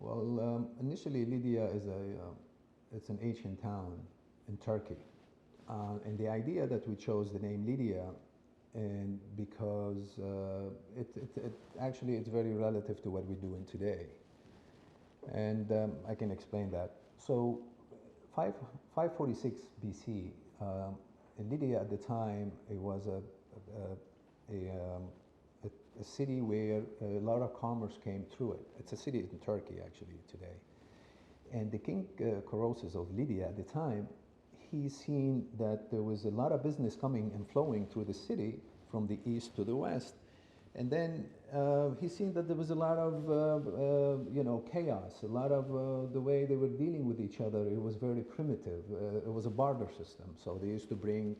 Well, initially Lydia is it's an ancient town in Turkey. And the idea that we chose the name Lydia, and because actually it's very relative to what we're doing today. And I can explain that. So 546 BC, in Lydia at the time, it was a city where a lot of commerce came through it. It's a city in Turkey actually today. And the king Croesus of Lydia at the time, he seen that there was a lot of business coming and flowing through the city from the east to the west. And then he seen that there was a lot of chaos, a lot of the way they were dealing with each other. It was very primitive. It was a barter system. So they used to bring,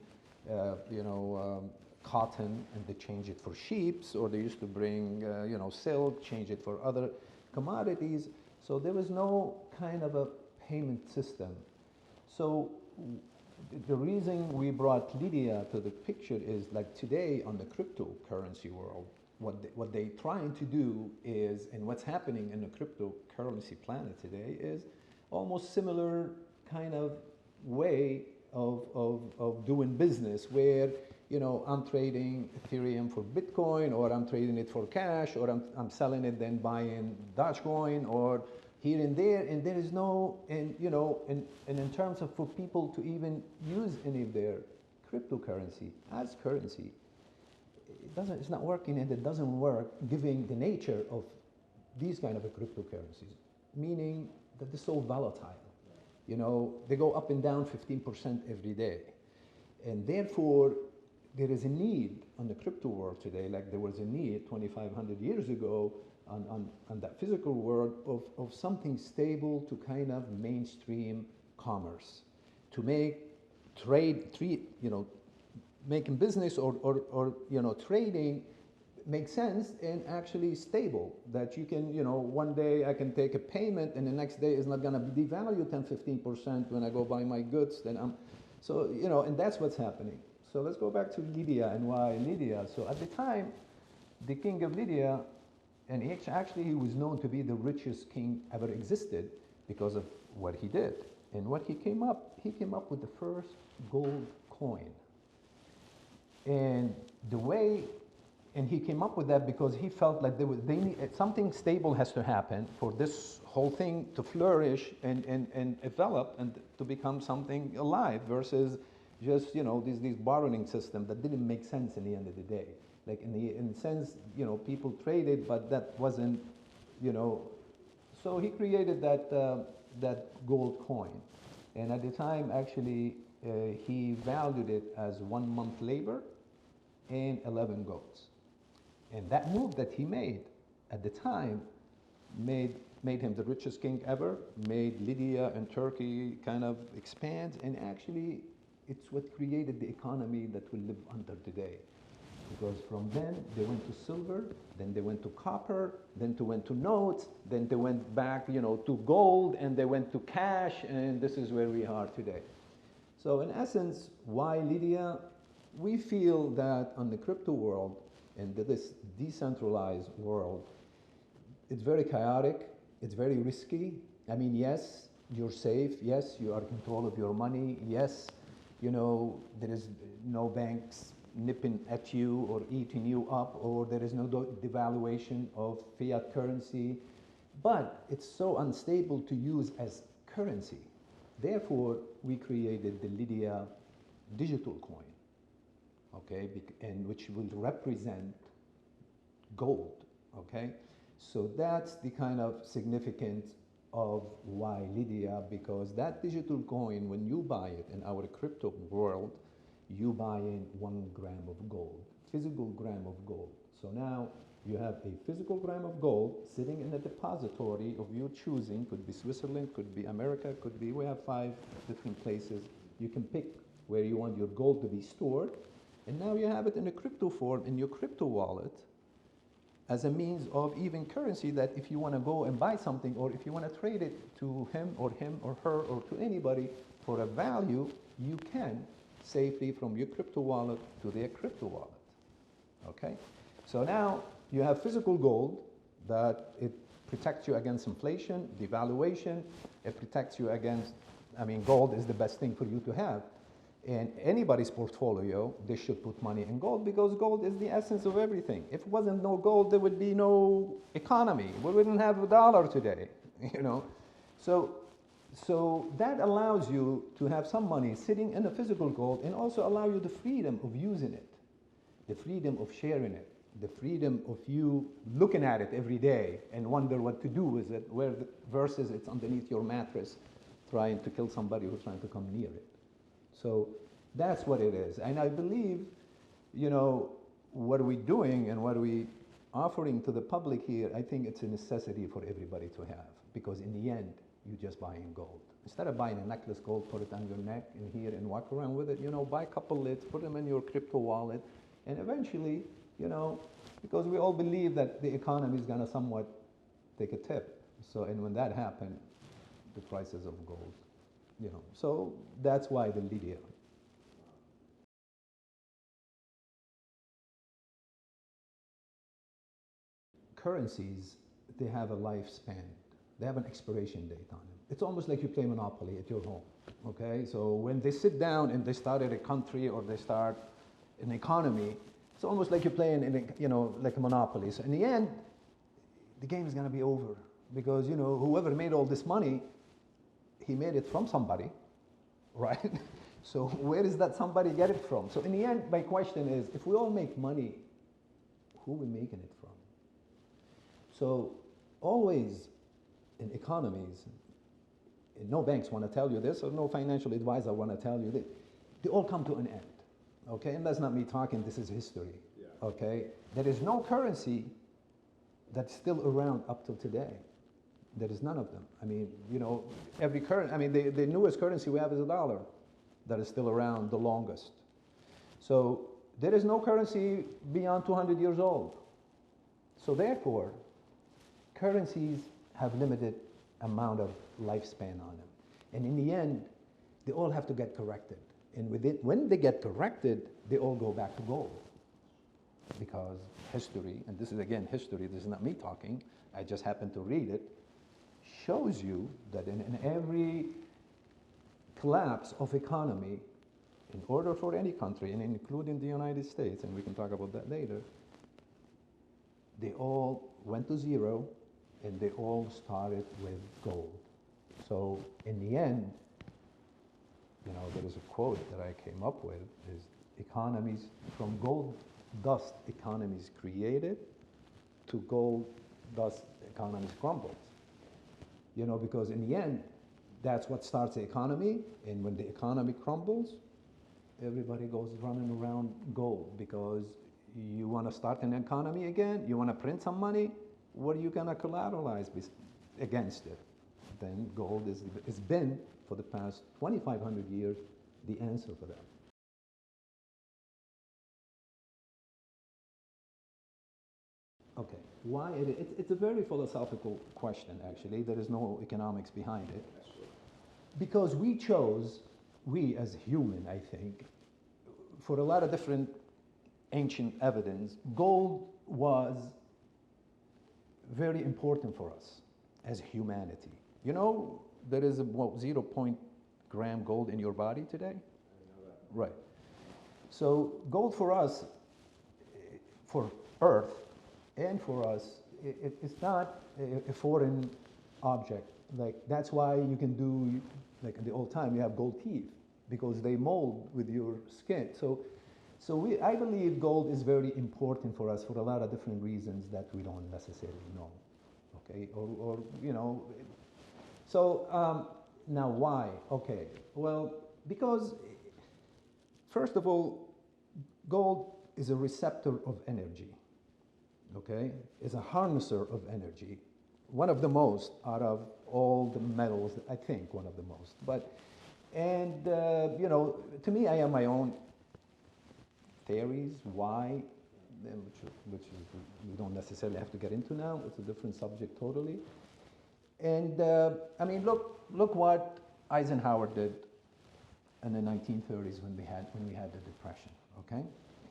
cotton and they change it for sheeps, or they used to bring, silk, change it for other commodities. So there was no kind of a payment system. So the reason we brought Lydia to the picture is like today on the cryptocurrency world, what they're trying to do is, and what's happening in the cryptocurrency planet today is almost similar kind of way of doing business where, I'm trading Ethereum for Bitcoin, or I'm trading it for cash, or I'm selling it then buying Dogecoin, or here and there, and there is no, and in terms of for people to even use any of their cryptocurrency as currency, it's not working, and it doesn't work given the nature of these kind of cryptocurrencies, meaning that they're so volatile. They go up and down 15% every day. And therefore, there is a need on the crypto world today, like there was a need 2,500 years ago on that physical world of something stable to kind of mainstream commerce, to make making business or trading make sense and actually stable, that you can, one day I can take a payment and the next day is not going to devalue 10-15% when I go buy my goods, then and that's what's happening. So let's go back to Lydia and why Lydia. So at the time, the king of Lydia, and he was known to be the richest king ever existed because of what he did. And what he came up with the first gold coin. And he came up with that because he felt like something stable has to happen for this whole thing to flourish and develop and to become something alive, versus just these borrowing system that didn't make sense in the end of the day. Like in the sense, people traded, but that wasn't, so he created that gold coin. And at the time, actually, he valued it as 1 month labor and 11 goats. And that move that he made at the time made him the richest king ever, made Lydia and Turkey kind of expand, and actually it's what created the economy that we live under today. Because from then they went to silver, then they went to copper, then they went to notes, then they went back to gold, and they went to cash, and this is where we are today. So in essence, why Lydia? We feel that on the crypto world and this decentralized world, it's very chaotic, it's very risky. I mean, yes, you're safe, yes, you are in control of your money, yes, there is no banks nipping at you or eating you up, or there is no devaluation of fiat currency, but it's so unstable to use as currency. Therefore, we created the Lydia digital coin, okay, and which will represent gold, okay? So that's the kind of significance of why Lydia, because that digital coin, when you buy it in our crypto world, you buy in 1 gram of gold, physical gram of gold. So now you have a physical gram of gold sitting in a depository of your choosing. Could be Switzerland, could be America, could be, we have 5 different places. You can pick where you want your gold to be stored. And now you have it in a crypto form in your crypto wallet as a means of even currency, that if you want to go and buy something, or if you want to trade it to him or her or to anybody for a value, you can safely from your crypto wallet to their crypto wallet. Okay? So now you have physical gold that it protects you against inflation, devaluation. It protects you against, I mean, gold is the best thing for you to have. In anybody's portfolio, they should put money in gold because gold is the essence of everything. If it wasn't no gold, there would be no economy. We wouldn't have a dollar today, you know. So that allows you to have some money sitting in a physical gold and also allow you the freedom of using it, the freedom of sharing it, the freedom of you looking at it every day and wonder what to do with it, versus it's underneath your mattress trying to kill somebody who's trying to come near it. So that's what it is. And I believe, you know, what are we doing and what are we offering to the public here, I think it's a necessity for everybody to have, because in the end, you're just buying gold. Instead of buying a necklace gold, put it on your neck and here and walk around with it, you know, buy a couple lids, put them in your crypto wallet, and eventually, you know, because we all believe that the economy is gonna somewhat take a tip. So, and when that happens, the prices of gold, you know, so that's why the Lidya. Currencies, they have a lifespan. They have an expiration date on them. It's almost like you play Monopoly at your home, okay? So when they sit down and they start at a country or they start an economy, it's almost like you're playing in a, you know, like a Monopoly. So in the end, the game is gonna be over because, you know, whoever made all this money, he made it from somebody, right? So where does that somebody get it from? So in the end, my question is, if we all make money, who are we making it from? So always in economies, and no banks want to tell you this, or no financial advisor want to tell you this, they all come to an end, okay? And that's not me talking, this is history, yeah. Okay? There is no currency that's still around up till today. There is none of them. I mean, you know, every currency, I mean, the newest currency we have is a dollar that is still around the longest. So there is no currency beyond 200 years old. So therefore, currencies have limited amount of lifespan on them. And in the end, they all have to get corrected. And with it, when they get corrected, they all go back to gold. Because history, and this is again history, this is not me talking, I just happen to read it, shows you that in every collapse of economy, in order for any country, and including the United States, and we can talk about that later, they all went to zero, and they all started with gold. So in the end, you know, there is a quote that I came up with, is economies, from gold dust economies created to gold dust economies crumbled. You know, because in the end, that's what starts the economy, and when the economy crumbles, everybody goes running around gold, because you want to start an economy again, you want to print some money, what are you going to collateralize against it? Then gold has been, for the past 2,500 years, the answer for that. Okay, why? It's a very philosophical question, actually. There is no economics behind it. Because we chose, we as human, I think, for a lot of different ancient evidence, gold was very important for us as humanity. You know, there is a 0.0 gold in your body today? I know that. Right. So gold for us, for Earth, and for us, it's not a foreign object. Like, that's why you can do, like in the old time, you have gold teeth, because they mold with your skin. So I believe gold is very important for us for a lot of different reasons that we don't necessarily know, okay? Or you know, so now why? Okay, well, because first of all, gold is a receptor of energy, okay? It's a harnesser of energy. One of the most out of all the metals, I think one of the most. But, and you know, to me, I have my own theories, why, which we don't necessarily have to get into now. It's a different subject totally. And I mean, look what Eisenhower did in the 1930s when we had the Depression, okay?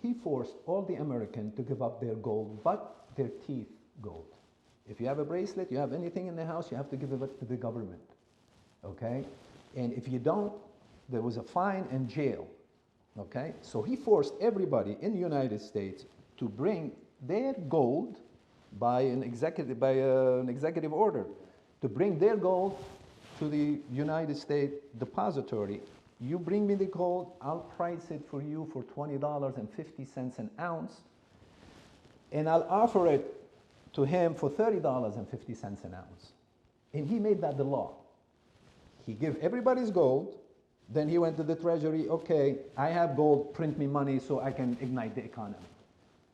He forced all the Americans to give up their gold, but their teeth gold. If you have a bracelet, you have anything in the house, you have to give it to the government, okay? And if you don't, there was a fine and jail, okay? So he forced everybody in the United States to bring their gold by an executive order, to bring their gold to the United States depository. You bring me the gold, I'll price it for you for $20.50 an ounce, and I'll offer it to him for $30.50 an ounce. And he made that the law. He gave everybody's gold, then he went to the treasury, okay, I have gold, print me money so I can ignite the economy.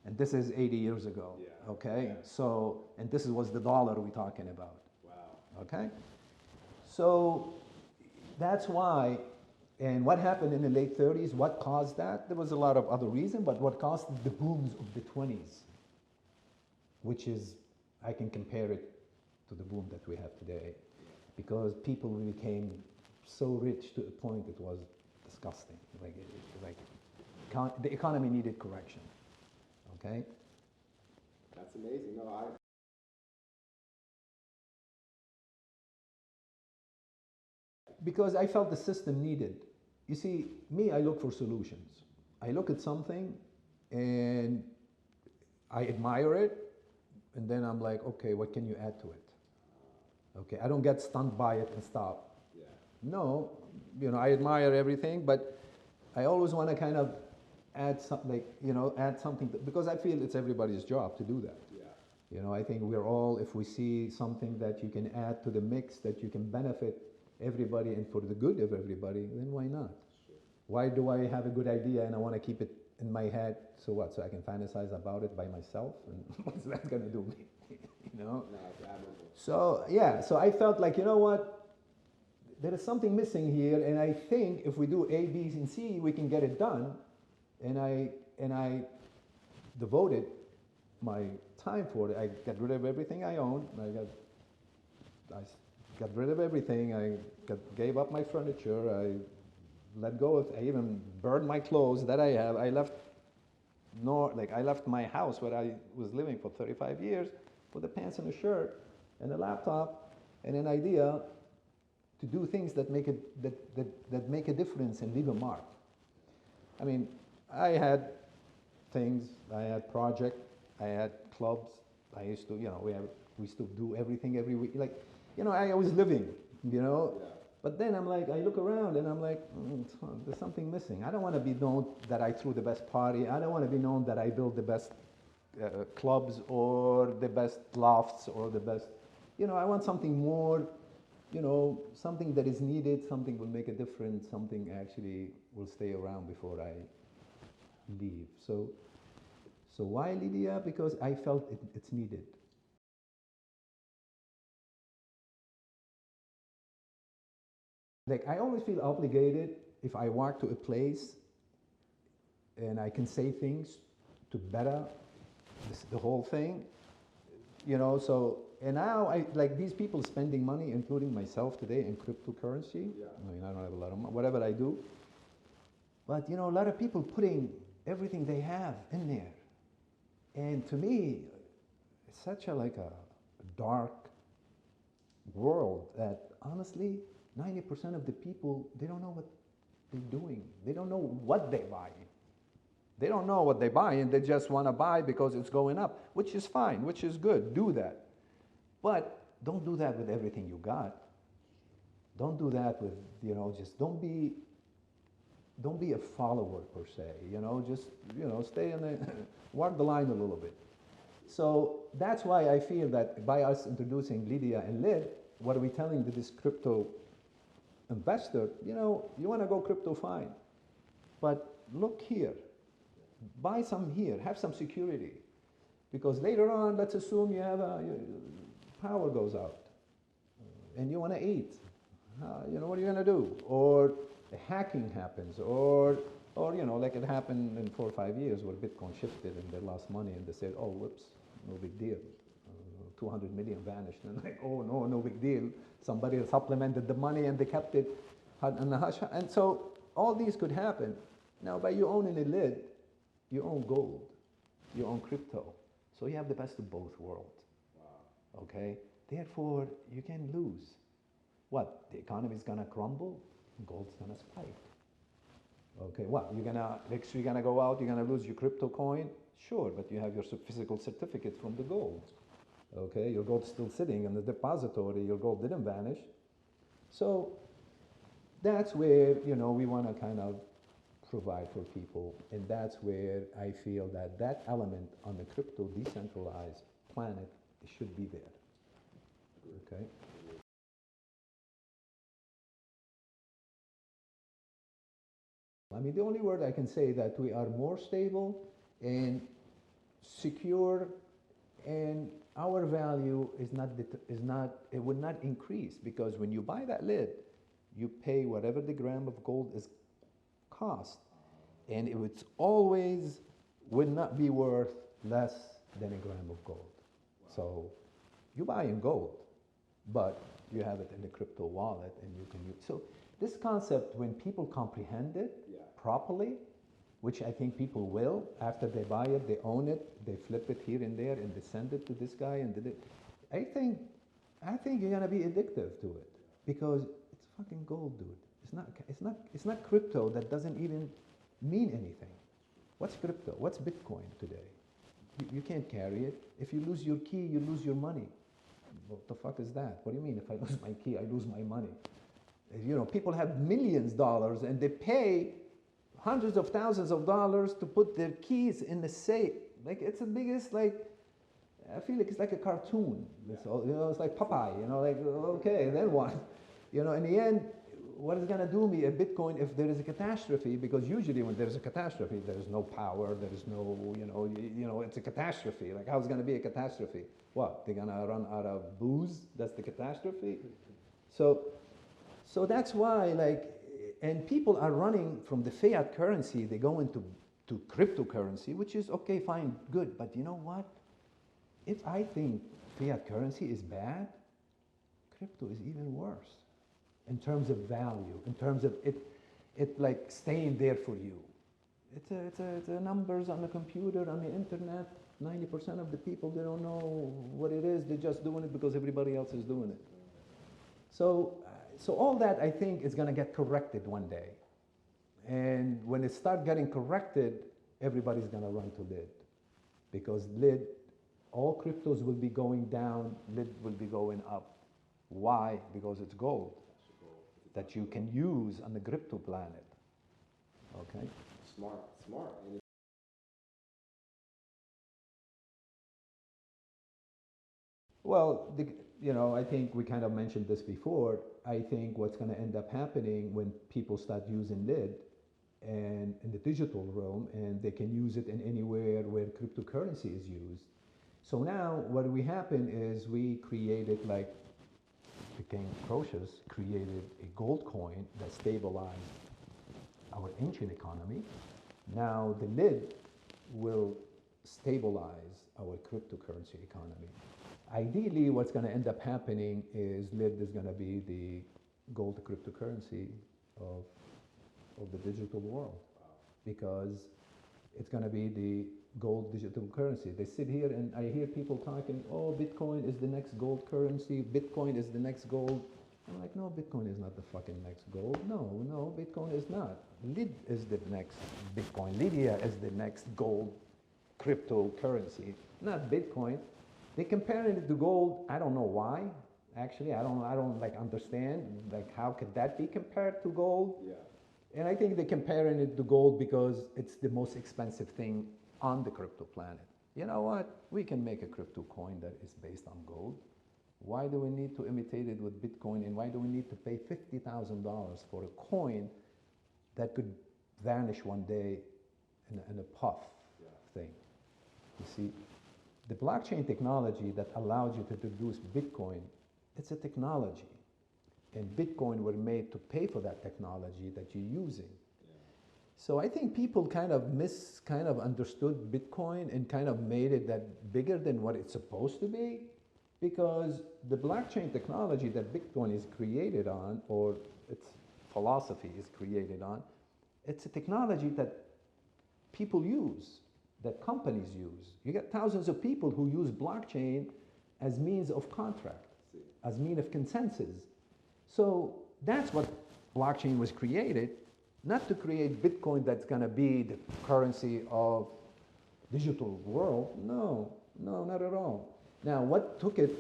And this is 80 years ago, yeah. Okay? Yeah. So, and this was the dollar we're talking about. Wow. Okay? So that's why, and what happened in the late 30s, what caused that? There was a lot of other reasons, but what caused the booms of the 20s, which is, I can compare it to the boom that we have today, because people became so rich to a point it was disgusting. The economy needed correction. Okay? That's amazing. No, because I felt the system needed. You see, me, I look for solutions. I look at something and I admire it, and then I'm like, okay, what can you add to it? Okay, I don't get stunned by it and stop. Yeah. No, you know, I admire everything, but I always want to kind of add something, like, you know, add something, because I feel it's everybody's job to do that. Yeah. You know, I think we're all, if we see something that you can add to the mix, that you can benefit everybody and for the good of everybody, then why not? Sure. Why do I have a good idea and I want to keep it in my head? So what? So I can fantasize about it by myself? And what's that going to do me? You know? No, it's admirable. So, yeah, so I felt like, you know what? There is something missing here, and I think if we do A, B, and C, we can get it done. And I devoted my time for it. I got rid of everything I owned. I got rid of everything. I gave up my furniture. I let go of. I even burned my clothes that I have. I left my house where I was living for 35 years with the pants and a shirt and a laptop and an idea to do things that make a difference and leave a mark. I mean, I had things, I had projects, I had clubs. I used to, you know, we used to do everything every week. Like, you know, I was living, you know. Yeah. But then I'm like, I look around and I'm like, there's something missing. I don't want to be known that I threw the best party. I don't want to be known that I built the best clubs or the best lofts or the best, you know, I want something more, you know, something that is needed, something will make a difference, something actually will stay around before I leave. So why Lidya? Because I felt it's needed. Like, I always feel obligated if I walk to a place and I can say things to better the whole thing, you know. So, and now I like these people spending money, including myself today, in cryptocurrency. Yeah. I mean, I don't have a lot of money, whatever I do. But, you know, a lot of people putting everything they have in there. And to me, it's such a dark world that honestly, 90% of the people, they don't know what they're doing. They don't know what they buy. They don't know what they buy, and they just want to buy because it's going up, which is fine, which is good. Do that. But don't do that with everything you got. Don't do that with, you know, just don't be a follower per se, you know, just, you know, stay in the, walk the line a little bit. So that's why I feel that by us introducing Lidya and Lid, what are we telling to this crypto investor? You know, you want to go crypto, fine. But look here, buy some here, have some security. Because later on, let's assume you have power goes out and you want to eat. You know, what are you going to do? Or hacking happens, or you know, like it happened in 4 or 5 years where Bitcoin shifted and they lost money and they said, oh, whoops, no big deal. 200 million vanished. And like, oh, no big deal. Somebody supplemented the money and they kept it in the hush. And so all these could happen. Now, by you owning a Lid, you own gold, you own crypto. So you have the best of both worlds. Wow. okay? Therefore, you can lose. What? The economy is gonna crumble, gold's gonna spike. Okay, what? Next you're gonna go out, you're gonna lose your crypto coin? Sure, but you have your physical certificate from the gold. Okay, your gold's still sitting in the depository, your gold didn't vanish. So that's where, we wanna kind of provide for people, and that's where I feel that that element on the crypto decentralized planet should be there. Okay. I mean, the only word I can say that we are more stable and secure, and our value is not, it would not increase, because when you buy that lid, you pay whatever the gram of gold is cost, and it would always would not be worth less than a gram of gold. Wow. So you buy in gold, but you have it in the crypto wallet, and you can use. So this concept, when people comprehend it properly, which I think people will, after they buy it, they own it, they flip it here and there, and they send it to this guy, and did it. I think you're gonna be addictive to it, because it's fucking gold, dude. It's not crypto that doesn't even mean anything. What's crypto? What's Bitcoin today? You can't carry it. If you lose your key, you lose your money. What the fuck is that? What do you mean if I lose my key, I lose my money? People have millions of dollars and they pay hundreds of thousands of dollars to put their keys in the safe. Like, it's the biggest, I feel like it's like a cartoon. It's it's like Popeye, okay, then what? In the end, what is going to do me a Bitcoin if there is a catastrophe? Because usually when there's a catastrophe, there is no power, there is no, it's a catastrophe. Like, how's it going to be a catastrophe? What, they're going to run out of booze? That's the catastrophe? So that's why, and people are running from the fiat currency, they go into cryptocurrency, which is okay, fine, good. But you know what? If I think fiat currency is bad, crypto is even worse. In terms of value, in terms of it like staying there for you. It's a numbers on the computer, on the internet. 90% of the people, they don't know what it is. They're just doing it because everybody else is doing it. So all that, I think, is going to get corrected one day. And when it starts getting corrected, everybody's going to run to lid, because lid, all cryptos will be going down, lid will be going up. Why? Because it's gold that you can use on the crypto planet. Okay? Smart. And Well, I think we kind of mentioned this before. I think what's going to end up happening when people start using lid and in the digital realm, and they can use it in anywhere where cryptocurrency is used. So now what we happen is we created, like the King Croesus created a gold coin that stabilized our ancient economy. Now the lid will stabilize our cryptocurrency economy. Ideally, what's going to end up happening is lid is going to be the gold cryptocurrency of the digital world, because it's going to be the gold digital currency. They sit here and I hear people talking, oh, Bitcoin is the next gold currency, Bitcoin is the next gold. I'm like, no, Bitcoin is not the fucking next gold. No, Bitcoin is not. Lid is the next Bitcoin. Lydia is the next gold cryptocurrency, not Bitcoin. They're comparing it to gold. I don't know why. Actually, I don't understand. Like, how could that be compared to gold? Yeah. And I think they're comparing it to gold because it's the most expensive thing on the crypto planet. You know what? We can make a crypto coin that is based on gold. Why do we need to imitate it with Bitcoin? And why do we need to pay $50,000 for a coin that could vanish one day in a puff thing? You see, the blockchain technology that allows you to produce Bitcoin, it's a technology. And Bitcoin were made to pay for that technology that you're using. Yeah. So I think people kind of understood Bitcoin and kind of made it that bigger than what it's supposed to be, because the blockchain technology that Bitcoin is created on, or its philosophy is created on, it's a technology that people use, that companies use. You get thousands of people who use blockchain as means of contract, See. as means of consensus. So that's what blockchain was created, not to create Bitcoin that's going to be the currency of digital world. No, no, not at all. Now, what took it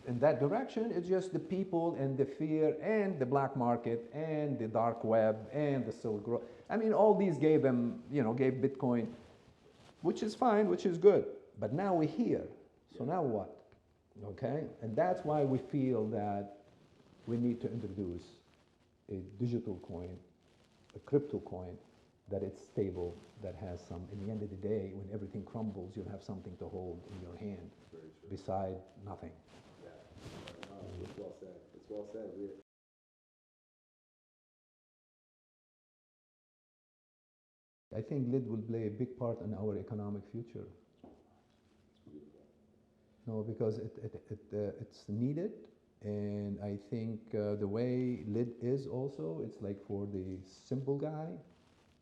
in that direction is just the people and the fear and the black market and the dark web and the Silk Road. I mean, all these gave them, gave Bitcoin, which is fine, which is good. But now we're here. So now what? Okay? And that's why we feel that we need to introduce a digital coin, a crypto coin, that it's stable, that has some, in the end of the day, when everything crumbles, you'll have something to hold in your hand beside nothing. Yeah. No, it's well said. It's well said. I think LID will play a big part in our economic future. No, because it's needed, and I think the way LID is also, it's like for the simple guy,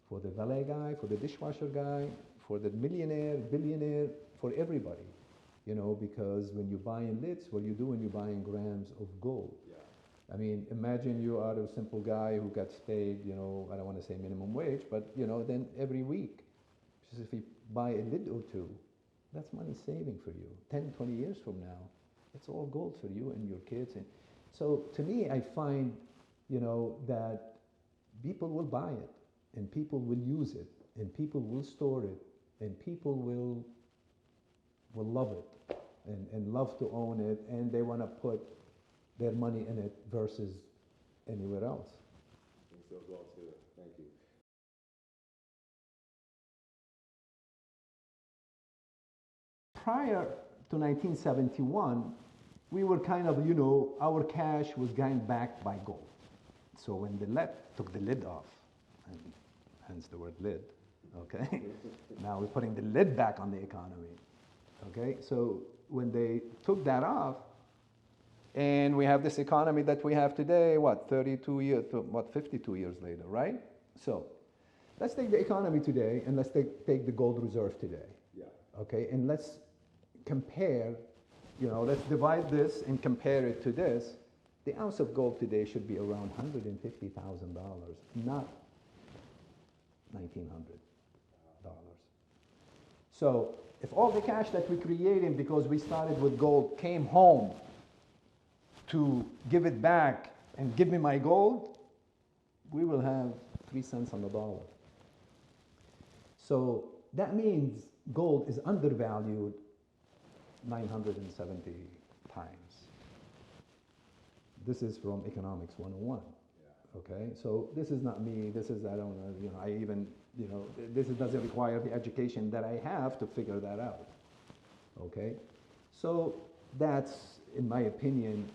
for the valet guy, for the dishwasher guy, for the millionaire, billionaire, for everybody. Because when you buy in lids, what you do when you're buying grams of gold. Yeah. I mean, imagine you are a simple guy who gets paid, I don't want to say minimum wage, but, then every week, just if you buy a lid or two, that's money saving for you. 10, 20 years from now, it's all gold for you and your kids. And so to me, I find, that people will buy it, and people will use it, and people will store it, and people will love it and love to own it, and they want to put their money in it versus anywhere else. I think so as well too. Thank you. Prior to 1971, we were kind of, our cash was getting backed by gold. So when the Fed took the lid off, and hence the word lid, okay? Now we're putting the lid back on the economy, okay? So when they took that off, and we have this economy that we have today, 32 years, 52 years later, right? So let's take the economy today, and let's take the gold reserve today. Yeah. Okay, and let's compare, let's divide this and compare it to this. The ounce of gold today should be around $150,000, not $1,900. So if all the cash that we created because we started with gold came home to give it back and give me my gold, we will have 3 cents on the dollar. So that means gold is undervalued 970 times. This is from Economics 101. Yeah. Okay, so this is not me, this is, I don't know, I even, this doesn't require the education that I have to figure that out. Okay, so that's, in my opinion,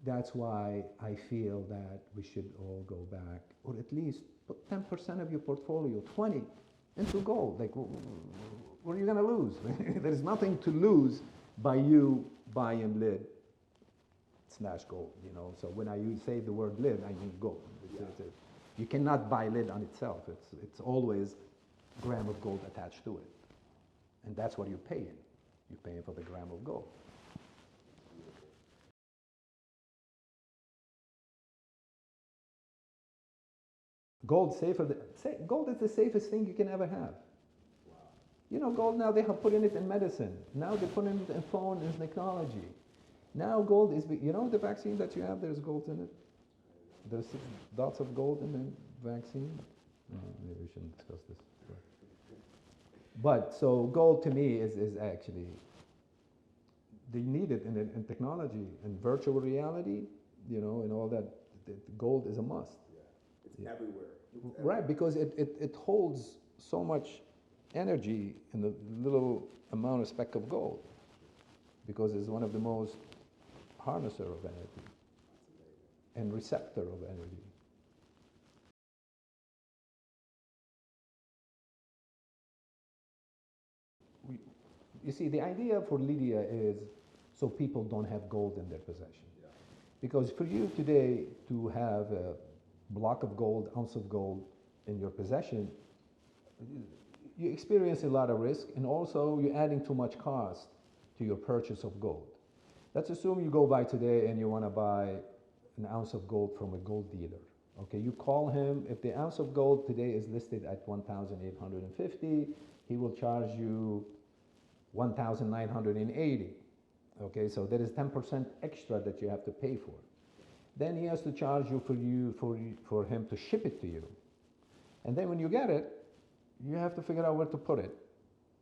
that's why I feel that we should all go back, or at least put 10% of your portfolio, 20, into gold. Like, what are you going to lose? There's nothing to lose by you buying lid / gold, So when I say the word lid, I mean gold. You cannot buy lid on itself. It's always a gram of gold attached to it. And that's what you're paying. You're paying for the gram of gold. Gold is the safest thing you can ever have. Wow. Gold now, they have put in it in medicine. Now they put in it in phone and technology. Now gold is, the vaccine that you have, there's gold in it. There's 6 dots of gold in the vaccine. Maybe we shouldn't discuss this. But so gold to me is actually, they need it in technology and virtual reality, and all that. Gold is a must. It's everywhere. Right, because it holds so much energy in a little amount of speck of gold, because it's one of the most harnesser of energy and receptor of energy. You see, the idea for Lydia is so people don't have gold in their possession. Yeah. Because for you today to have a block of gold, ounce of gold in your possession, you experience a lot of risk, and also you're adding too much cost to your purchase of gold. Let's assume you go by today and you want to buy an ounce of gold from a gold dealer. Okay, you call him. If the ounce of gold today is listed at 1,850, he will charge you 1,980. Okay, so there is 10% extra that you have to pay for. Then he has to charge you for him to ship it to you. And then when you get it, you have to figure out where to put it.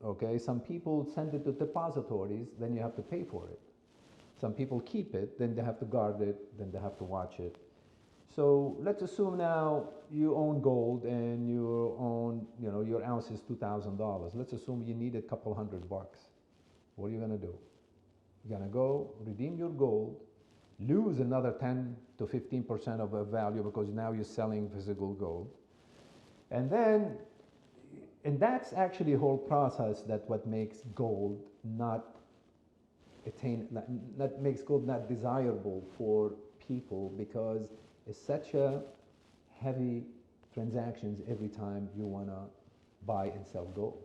Okay, some people send it to depositories, then you have to pay for it. Some people keep it, then they have to guard it, then they have to watch it. So let's assume now you own gold and you own, your ounce is $2,000. Let's assume you need a couple $100. What are you gonna do? You're gonna go redeem your gold, lose another 10 to 15% of the value because now you're selling physical gold. And that's actually a whole process that what makes gold not makes gold not desirable for people, because it's such a heavy transactions every time you want to buy and sell gold.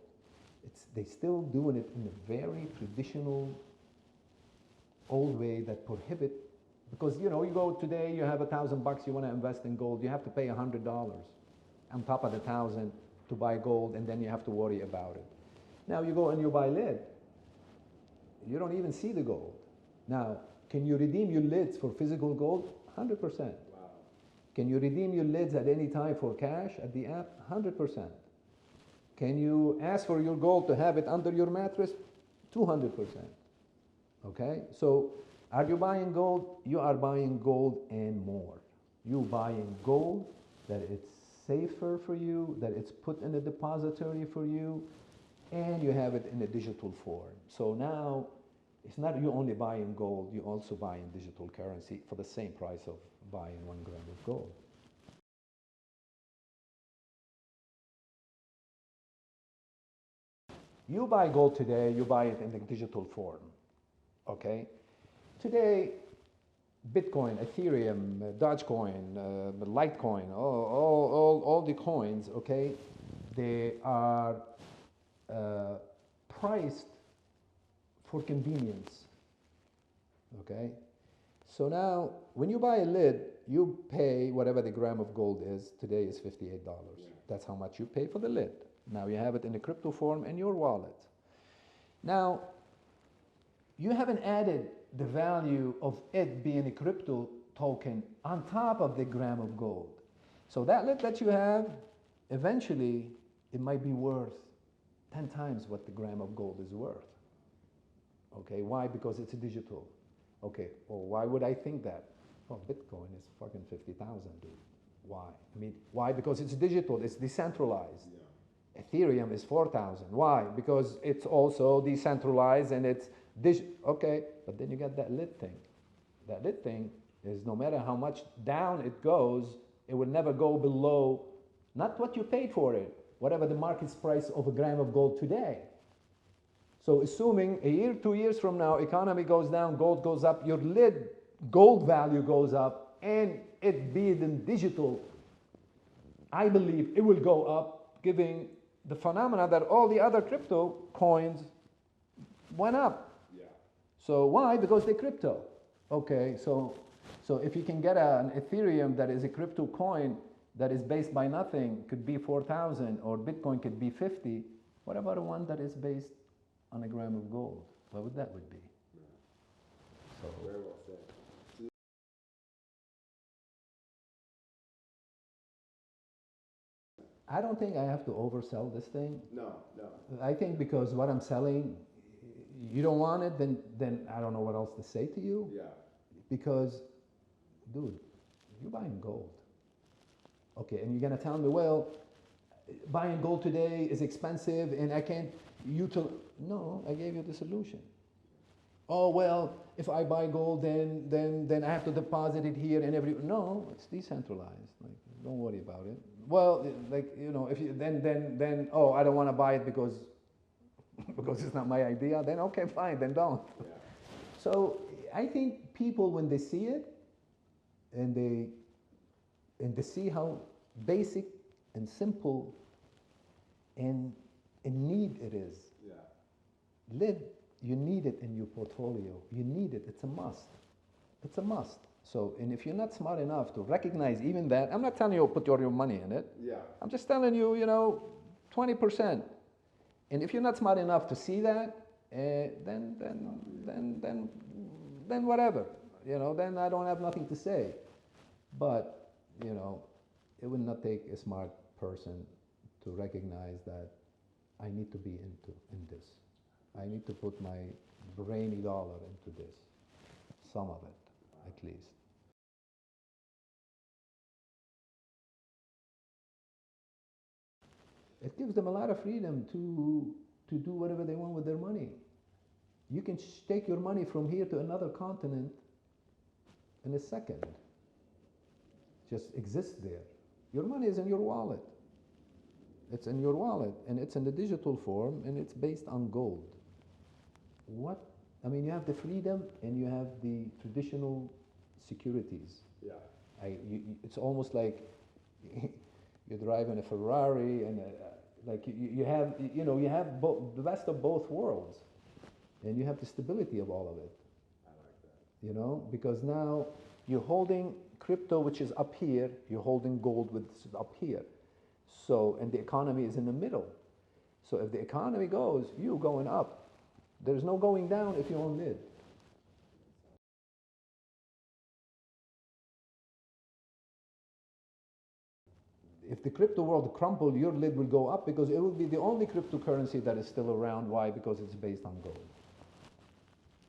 They still doing it in a very traditional old way that prohibit, because you go today, you have $1,000, you want to invest in gold, you have to pay $100 on top of the 1,000 to buy gold, and then you have to worry about it. Now you go and you buy lead, you don't even see the gold. Now, can you redeem your lids for physical gold? 100%. Wow. Can you redeem your lids at any time for cash at the app? 100%. Can you ask for your gold to have it under your mattress? 200%. Okay? So, are you buying gold? You are buying gold and more. You buying gold that it's safer for you, that it's put in a depository for you, and you have it in a digital form. So now, it's not you only buying gold, you also buying digital currency for the same price of buying 1 gram of gold. You buy gold today, you buy it in the digital form, okay? Today, Bitcoin, Ethereum, Dogecoin, Litecoin, all the coins, okay, they are priced for convenience, okay? So now, when you buy a lid, you pay whatever the gram of gold is. Today is $58. Yeah. That's how much you pay for the lid. Now you have it in a crypto form in your wallet. Now, you haven't added the value of it being a crypto token on top of the gram of gold. So that lid that you have, eventually, it might be worth 10 times what the gram of gold is worth. Okay, why? Because it's digital. Okay, well, why would I think that? Well, Bitcoin is fucking 50,000, dude. Why? I mean, why? Because it's digital, it's decentralized. Yeah. Ethereum is 4,000. Why? Because it's also decentralized and it's okay, but then you got that lid thing. That lid thing is, no matter how much down it goes, it will never go below, not what you paid for it, whatever the market price of a gram of gold today. So assuming a year, 2 years from now, economy goes down, gold goes up, your lid gold value goes up, and it being digital, I believe it will go up, giving the phenomena that all the other crypto coins went up. Yeah. So why? Because they're crypto. Okay, so if you can get an Ethereum that is a crypto coin that is based by nothing, could be 4,000, or Bitcoin could be 50, what about a one that is based on a gram of gold? What would that be? Yeah. So, very well said. I don't think I have to oversell this thing. No. I think because what I'm selling, you don't want it, then I don't know what else to say to you. Yeah. Because, dude, you're buying gold. Okay, and you're gonna tell me, well, buying gold today is expensive and I can't utilize. No, I gave you the solution. Oh, well, if I buy gold, then I have to deposit it here and no, it's decentralized. Like, don't worry about it. Well, like, if you then oh, I don't want to buy it because it's not my idea, then okay, fine, then don't. Yeah. So I think people, when they see it and they see how basic and simple and neat it is. Yeah. Lid You need it in your portfolio. You need it. It's a must. It's a must. So, and if you're not smart enough to recognize even that, I'm not telling you put all your money in it. Yeah. I'm just telling you, 20%. And if you're not smart enough to see that, then whatever. Then I don't have nothing to say. But, it would not take a smart person to recognize that I need to be in this. I need to put my brainy dollar into this. Some of it, at least. It gives them a lot of freedom to do whatever they want with their money. You can take your money from here to another continent in a second. Just exists there. Your money is in your wallet. It's in your wallet, and it's in the digital form, and it's based on gold. You have the freedom, and you have the traditional securities. Yeah. It's almost like you're driving a Ferrari, and you have the best of both worlds, and you have the stability of all of it. I like that. Because now you're holding crypto, which is up here, you're holding gold, which is up here. So, and the economy is in the middle. So if the economy goes, you're going up. There's no going down if you own lid. If the crypto world crumbled, your lid will go up because it will be the only cryptocurrency that is still around. Why? Because it's based on gold.